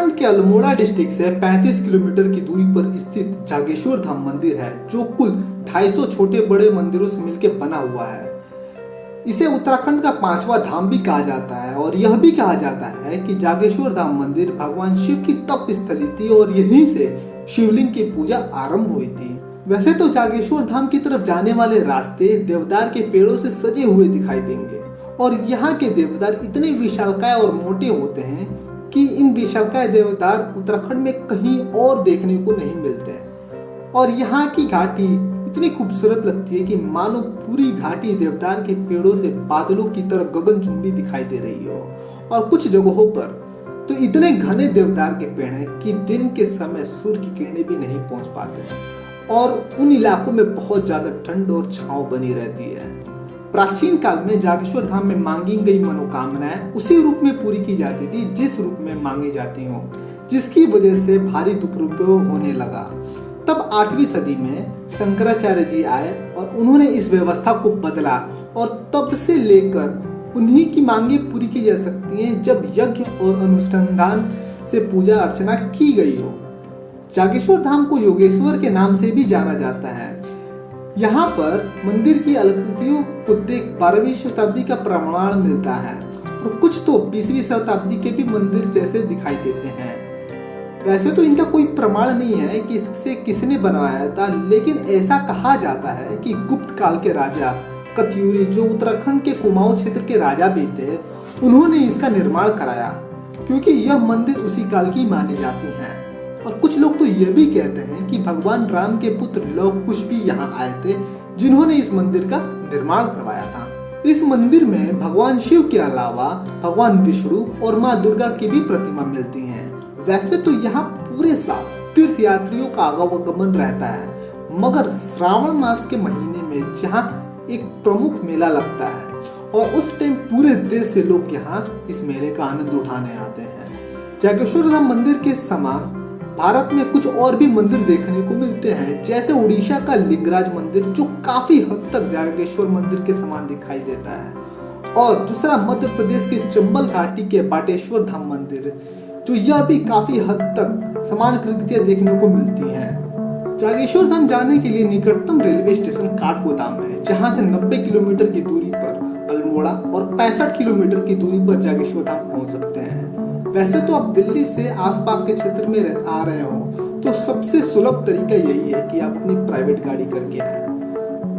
उत्तराखंड के अल्मोड़ा डिस्ट्रिक्ट से 35 किलोमीटर की दूरी पर स्थित जागेश्वर धाम मंदिर है, जो कुल 250 छोटे बड़े मंदिरों से मिलकर बना हुआ है। इसे उत्तराखंड का 5वां धाम भी कहा जाता है और यह भी कहा जाता है कि जागेश्वर धाम मंदिर भगवान शिव की तप स्थली थी और यहीं से शिवलिंग की पूजा आरंभ हुई थी। वैसे तो जागेश्वर धाम की तरफ जाने वाले रास्ते देवदार के पेड़ों से सजे हुए दिखाई देंगे और यहाँ के देवदार इतने विशालकाय और मोटे होते हैं कि इन विशालकाय देवदार उत्तराखंड में कहीं और देखने को नहीं मिलते हैं। और यहाँ की घाटी इतनी खूबसूरत लगती है कि मानो पूरी घाटी देवदार के पेड़ों से बादलों की तरह गगनचुंबी दिखाई दे रही हो। और कुछ जगहों पर तो इतने घने देवदार के पेड़ हैं कि दिन के समय सूर्य की किरणें भी नहीं पहुंच पाते और उन इलाकों में बहुत ज्यादा ठंड और छांव बनी रहती है। प्राचीन काल में जागेश्वर धाम में मांगी गई मनोकामनाएं उसी रूप में पूरी की जाती थी जिस रूप में मांगी जाती हो, जिसकी वजह से भारी दुरुपयोग होने लगा। तब 8वीं सदी में शंकराचार्य जी आए और उन्होंने इस व्यवस्था को बदला और तब से लेकर उन्हीं की मांगे पूरी की जा सकती हैं जब यज्ञ और अनुष्ठान से पूजा अर्चना की गई हो। जागेश्वर धाम को योगेश्वर के नाम से भी जाना जाता है। यहाँ पर मंदिर की आकृतियों को देख 12वीं शताब्दी का प्रमाण मिलता है और कुछ तो 20वीं शताब्दी के भी मंदिर जैसे दिखाई देते हैं। वैसे तो इनका कोई प्रमाण नहीं है कि इसे किसने बनवाया था, लेकिन ऐसा कहा जाता है कि गुप्त काल के राजा कत्यूरी, जो उत्तराखंड के कुमाऊं क्षेत्र के राजा भी थे, उन्होंने इसका निर्माण कराया क्योंकि यह मंदिर उसी काल की मानी जाती हैं। और कुछ लोग तो यह भी कहते हैं कि भगवान राम के पुत्र लौह कुश भी यहाँ आए थे, जिन्होंने इस मंदिर का निर्माण करवाया था। इस मंदिर में भगवान शिव के अलावा भगवान विष्णु और माँ दुर्गा की भी प्रतिमा मिलती है। वैसे तो यहाँ पूरे साल तीर्थ यात्रियों का आवागमन रहता है, मगर श्रावण मास के महीने में जहाँ एक प्रमुख मेला लगता है और उस टाइम पूरे देश से लोग यहाँ इस मेले का आनंद उठाने आते हैं। जागेश्वर धाम मंदिर के समान भारत में कुछ और भी मंदिर देखने को मिलते हैं, जैसे उड़ीसा का लिंगराज मंदिर, जो काफी हद तक जागेश्वर मंदिर के समान दिखाई देता है, और दूसरा मध्य प्रदेश के चंबल घाटी के बाटेश्वर धाम मंदिर, जो यह भी काफी हद तक समान कृतियां देखने को मिलती हैं। जागेश्वर धाम जाने के लिए निकटतम रेलवे स्टेशन काठगोदाम है, जहां से 90 किलोमीटर की दूरी पर अल्मोड़ा और 65 किलोमीटर की दूरी पर जागेश्वर धाम पहुंच सकते हैं। वैसे तो आप दिल्ली से आसपास के क्षेत्र में आ रहे हो तो सबसे सुलभ तरीका यही है कि आप अपनी प्राइवेट गाड़ी करके आए।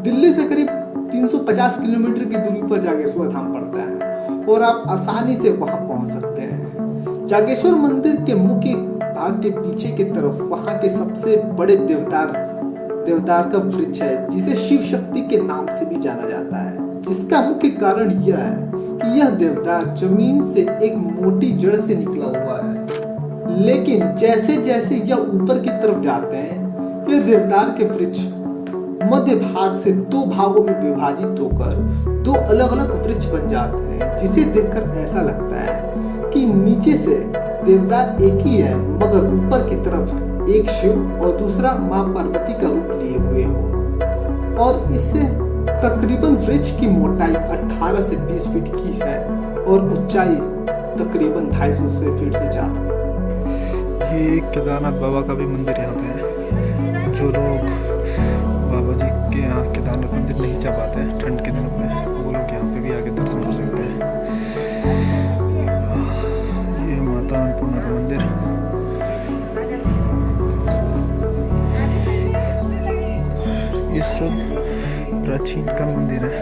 दिल्ली से करीब 350 किलोमीटर की दूरी पर जागेश्वर धाम पड़ता है और आप आसानी से वहां पहुंच सकते हैं। जागेश्वर मंदिर के मुख्य भाग के पीछे की तरफ वहां के सबसे बड़े देवदार का वृक्ष है, जिसे शिव शक्ति के नाम से भी जाना जाता है, जिसका मुख्य कारण यह है कि यह देवदार जमीन से एक मोटी जड़ से निकला हुआ है। लेकिन जैसे जैसे यह ऊपर की तरफ जाते हैं, यह देवदार के वृक्ष मध्य भाग से 2 भागों में विभाजित होकर 2 अलग अलग वृक्ष बन जाते हैं, जिसे देखकर ऐसा लगता है कि नीचे से देवदार एक ही है, मगर ऊपर की तरफ एक शिव और दूसरा माँ पार्वती का रूप लिए हुए हो। और इससे तकरीबन वृक्ष की मोटाई 18 से 20 फीट की है और ऊंचाई तकरीबन 250 फीट से ज्यादा। ये केदारनाथ बाबा का भी मंदिर यहाँ पे है। जो लोग बाबा जी के यहाँ केदारनाथ मंदिर नहीं जा पाते हैं ठंड के दिनों में, वो लोग यहाँ पे भी आके दर्शन कर सकते हैं। ये माता अन्नपूर्णा का मंदिर, ये सब प्राचीन का मंदिर है।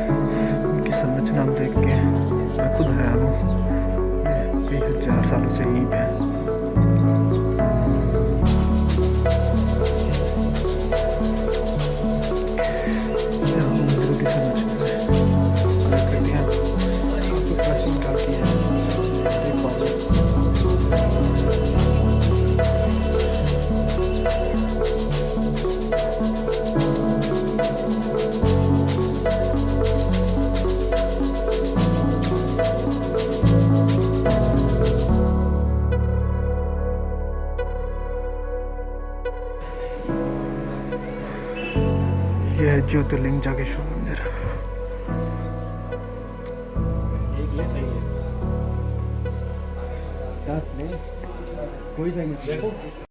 उनकी संरचना हम देख के मैं खुद हैरान हूँ। कई हजार सालों से यहीं पे है। मंदिरों की संरचना है, कलाकृतियाँ काफी प्राचीन काल की है। देख पाओगे। यह है ज्योतिर्लिंग जागेश्वर मंदिर। एक ये सही है 10 में कोई सही नहीं देखो